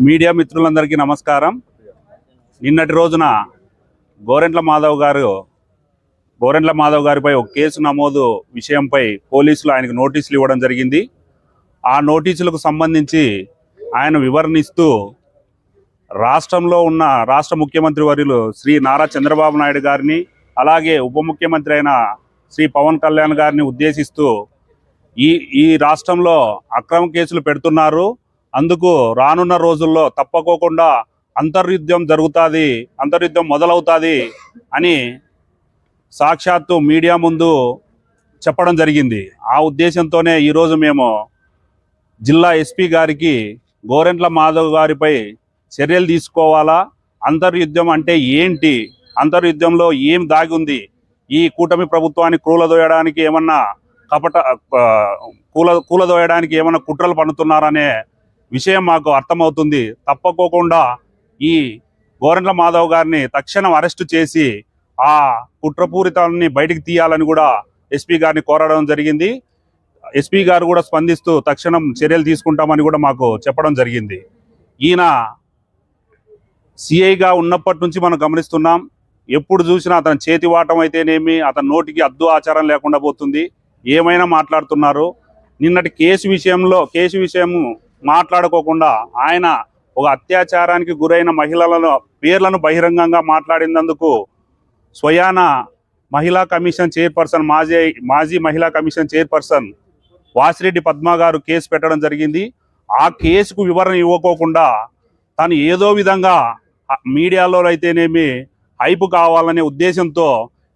Media మిత్రులందరికీ నమస్కారం. నిన్నటి రోజున గోరెంట్ల మాధవ్ గారిపై ఒక కేసు నమోదు విషయంపై పోలీసులు ఆయనకు నోటీసులు ఇవ్వడం జరిగింది. ఆ నోటీసులకు సంబంధించి ఆయన వివరణిస్తూ రాష్ట్రంలో ఉన్న రాష్ట్ర ముఖ్యమంత్రి వర్యులు శ్రీ నారా చంద్రబాబు నాయుడు గారిని, అలాగే ఉప ముఖ్యమంత్రి అయిన శ్రీ పవన్ కళ్యాణ్ గారిని ఉద్దేశిస్తూ ఈ రాష్ట్రంలో అక్రమ కేసులు పెడుతున్నారు, అందుకు రానున్న రోజుల్లో తప్పకోకుండా అంతర్యుద్ధం మొదలవుతుంది అని సాక్షాత్తు మీడియా ముందు చెప్పడం జరిగింది. ఆ ఉద్దేశంతోనే ఈరోజు మేము జిల్లా ఎస్పీ గారికి గోరెంట్ల మాధవ్ గారిపై చర్యలు తీసుకోవాలా, అంతర్యుద్ధం అంటే ఏంటి, అంతర్యుద్ధంలో ఏం దాగి ఉంది, ఈ కూటమి ప్రభుత్వాన్ని కూలదోయడానికి ఏమన్నా కూలదోయడానికి ఏమన్నా కుట్రలు పన్నుతున్నారనే విషయం మాకు అర్థమవుతుంది. తప్పకోకుండా ఈ గోరెంట్ల మాధవ్ గారిని తక్షణం అరెస్టు చేసి ఆ కుట్రపూరితాన్ని బయటికి తీయాలని కూడా ఎస్పీ గారిని కోరడం జరిగింది. ఎస్పీ గారు కూడా స్పందిస్తూ తక్షణం చర్యలు తీసుకుంటామని కూడా మాకు చెప్పడం జరిగింది. ఈయన సిఐగా ఉన్నప్పటి నుంచి మనం గమనిస్తున్నాం, ఎప్పుడు చూసినా అతని చేతివాటం అయితేనేమి, అతని నోటికి అద్దు ఆచారం లేకుండా పోతుంది, ఏమైనా మాట్లాడుతున్నారు. నిన్నటి కేసు విషయం మాట్లాడుకోకుండా ఆయన ఒక అత్యాచారానికి గురైన మహిళలను పేర్లను బహిరంగంగా మాట్లాడినందుకు స్వయాన మహిళా కమిషన్ చైర్పర్సన్ మాజీ మహిళా కమిషన్ చైర్పర్సన్ వాసిరెడ్డి పద్మ గారు కేసు పెట్టడం జరిగింది. ఆ కేసుకు వివరణ ఇవ్వకోకుండా తను ఏదో విధంగా మీడియాలో అయితేనేమి హైపు కావాలనే ఉద్దేశంతో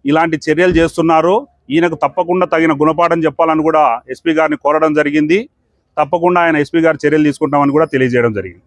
ఇలాంటి చర్యలు చేస్తున్నారు. ఈయనకు తప్పకుండా తగిన గుణపాఠం చెప్పాలని కూడా ఎస్పీ గారిని కోరడం జరిగింది. తప్పకుండా ఆయన ఎస్పీ గారు చర్యలు తీసుకుంటామని కూడా తెలియజేయడం జరిగింది.